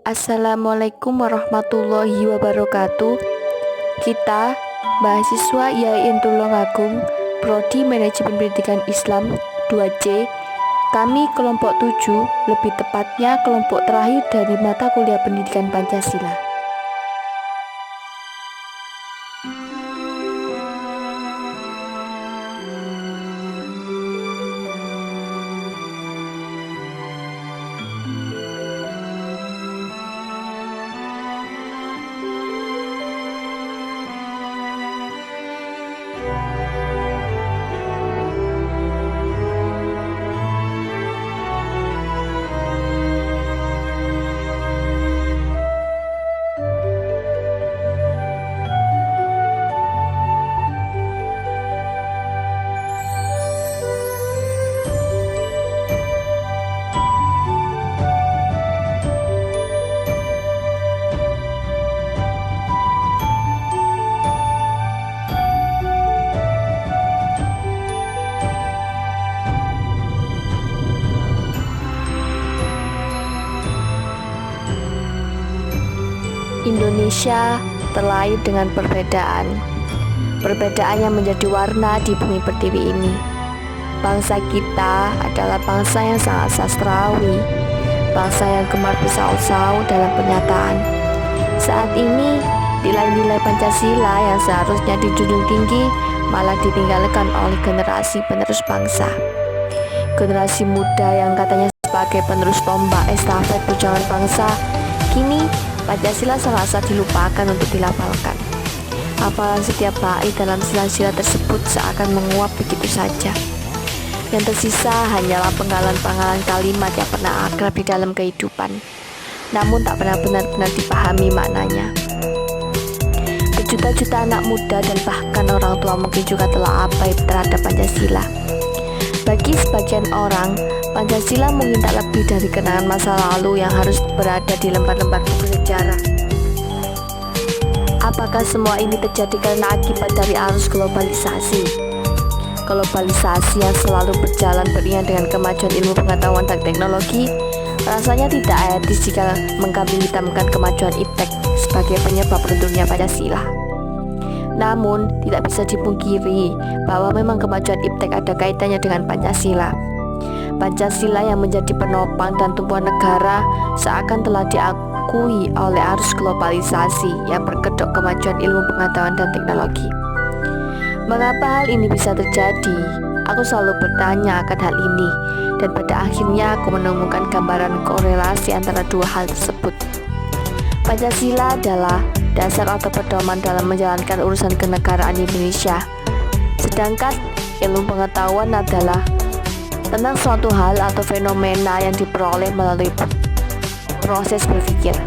Assalamualaikum warahmatullahi wabarakatuh. Kita, mahasiswa IAIN Tulungagung, Prodi Manajemen Pendidikan Islam 2C, kami kelompok 7, lebih tepatnya kelompok terakhir dari mata kuliah Pendidikan Pancasila. Indonesia terlahir dengan perbedaan yang menjadi warna di bumi pertiwi ini. Bangsa kita adalah bangsa yang sangat sastrawi, bangsa yang gemar bersaut-saut dalam pernyataan. Saat ini, nilai-nilai Pancasila yang seharusnya dijunjung tinggi malah ditinggalkan oleh generasi penerus bangsa. Generasi muda yang katanya sebagai penerus tombak estafet perjuangan bangsa, kini Pancasila serasa dilupakan untuk dilafalkan. Hafalan setiap bait dalam sila-sila tersebut seakan menguap begitu saja. Yang tersisa hanyalah penggalan-penggalan kalimat yang pernah akrab di dalam kehidupan, namun tak pernah benar-benar dipahami maknanya. Berjuta-juta anak muda dan bahkan orang tua mungkin juga telah abai terhadap Pancasila. Bagi sebagian orang, Pancasila mungkin tak lebih dari kenangan masa lalu yang harus berada di lembar-lembar buku sejarah. Apakah semua ini terjadi karena akibat dari arus globalisasi? Globalisasi yang selalu berjalan beriringan dengan kemajuan ilmu pengetahuan dan teknologi, rasanya tidak etis jika mengkambing hitamkan kemajuan iptek sebagai penyebab runtuhnya Pancasila. Namun, tidak bisa dipungkiri bahwa memang kemajuan iptek ada kaitannya dengan Pancasila. Pancasila yang menjadi penopang dan tumpuan negara seakan telah diakui oleh arus globalisasi yang berkedok kemajuan ilmu pengetahuan dan teknologi. Mengapa hal ini bisa terjadi? Aku selalu bertanya akan hal ini, dan pada akhirnya aku menemukan gambaran korelasi antara dua hal tersebut. Pancasila adalah dasar atau pedoman dalam menjalankan urusan kenegaraan Indonesia, sedangkan ilmu pengetahuan adalah tentang suatu hal atau fenomena yang diperoleh melalui proses berpikir.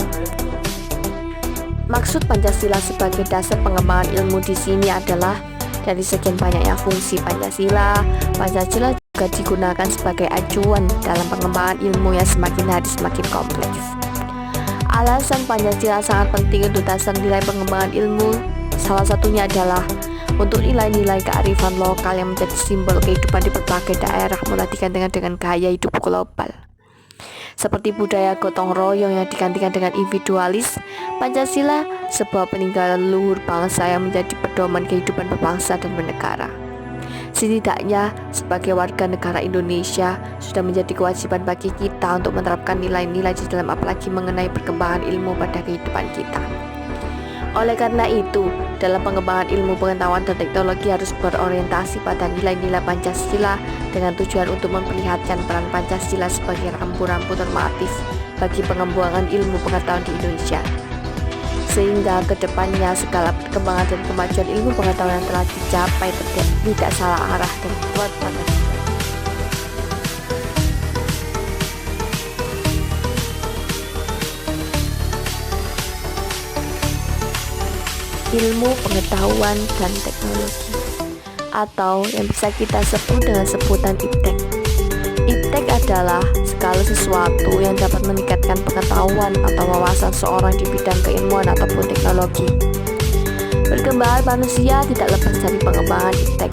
Maksud Pancasila sebagai dasar pengembangan ilmu di sini adalah dari sekian banyaknya fungsi Pancasila juga digunakan sebagai acuan dalam pengembangan ilmu yang semakin hari semakin kompleks. Alasan Pancasila sangat penting untuk dasar nilai pengembangan ilmu, salah satunya adalah untuk nilai-nilai kearifan lokal yang menjadi simbol kehidupan di berbagai daerah mulai digantikan dengan gaya hidup global. Seperti budaya gotong royong yang digantikan dengan individualis, Pancasila sebuah peninggalan leluhur bangsa yang menjadi pedoman kehidupan berbangsa dan bernegara. Setidaknya sebagai warga negara Indonesia sudah menjadi kewajiban bagi kita untuk menerapkan nilai-nilai di dalam apalagi mengenai perkembangan ilmu pada kehidupan kita. Oleh karena itu, dalam pengembangan ilmu pengetahuan dan teknologi harus berorientasi pada nilai-nilai Pancasila dengan tujuan untuk memperlihatkan peran Pancasila sebagai rambu-rambu normatif bagi pengembangan ilmu pengetahuan di Indonesia. Sehingga kedepannya segala perkembangan dan kemajuan ilmu pengetahuan yang telah dicapai tidak salah arah dan kuat pada ilmu pengetahuan dan teknologi, atau yang bisa kita sebut dengan sebutan iptek. Iptek adalah segala sesuatu yang dapat meningkatkan pengetahuan atau wawasan seorang di bidang keilmuan ataupun teknologi. Perkembangan manusia tidak lepas dari pengembangan iptek,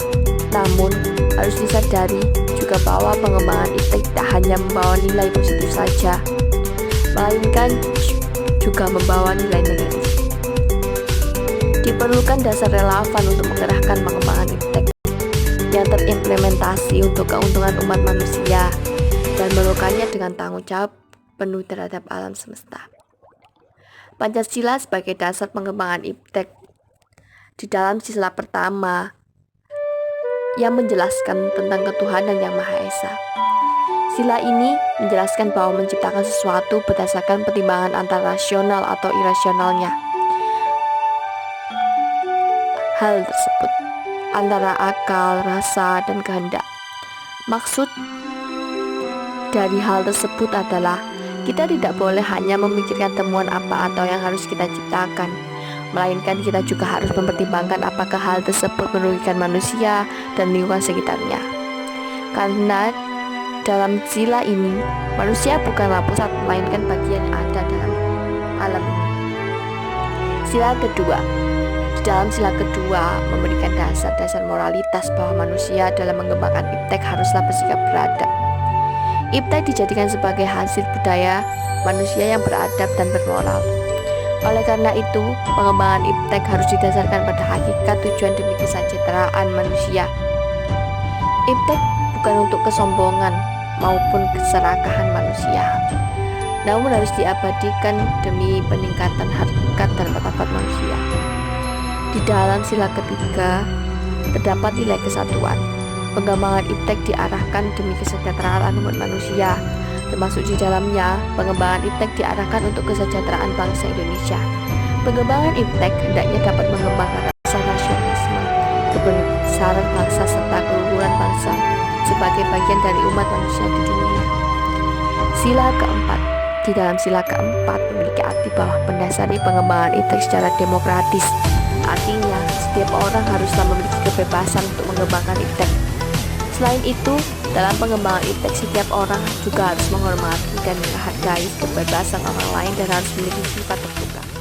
namun harus disadari juga bahwa pengembangan iptek tidak hanya membawa nilai positif saja, melainkan juga membawa nilai negatif. Diperlukan dasar relevan untuk mengerahkan pengembangan iptek yang terimplementasi untuk keuntungan umat manusia dan melakukannya dengan tanggung jawab penuh terhadap alam semesta. Pancasila sebagai dasar pengembangan iptek di dalam sila pertama yang menjelaskan tentang ketuhanan yang Maha Esa. Sila ini menjelaskan bahwa menciptakan sesuatu berdasarkan pertimbangan antara rasional atau irasionalnya hal tersebut, antara akal, rasa, dan kehendak. Maksud dari hal tersebut adalah kita tidak boleh hanya memikirkan temuan apa atau yang harus kita ciptakan, melainkan kita juga harus mempertimbangkan apakah hal tersebut merugikan manusia dan lingkungan sekitarnya. Karena dalam sila ini, manusia bukanlah pusat, melainkan bagian yang ada dalam alam ini. Sila kedua. Di dalam sila kedua memberikan dasar-dasar moralitas bahwa manusia dalam mengembangkan iptek haruslah bersikap beradab. Iptek dijadikan sebagai hasil budaya manusia yang beradab dan bermoral. Oleh karena itu, pengembangan iptek harus didasarkan pada hakikat tujuan demi kesejahteraan manusia. Iptek bukan untuk kesombongan maupun keserakahan manusia, namun harus diabadikan demi peningkatan harkat dan martabat manusia. Di dalam sila ketiga terdapat nilai kesatuan. Pengembangan iptek diarahkan demi kesejahteraan umat manusia, termasuk di dalamnya pengembangan iptek diarahkan untuk kesejahteraan bangsa Indonesia. Pengembangan iptek hendaknya dapat mengembangkan rasa nasionalisme, kebesaran bangsa serta keluhuran bangsa sebagai bagian dari umat manusia di dunia. Sila keempat. Di dalam sila keempat memiliki arti bahwa mendasari pengembangan iptek secara demokratis. Artinya, setiap orang haruslah memiliki kebebasan untuk mengembangkan iptek. Selain itu, dalam pengembangan iptek setiap orang juga harus menghormati dan menghargai kebebasan orang lain dan harus memiliki sifat terbuka.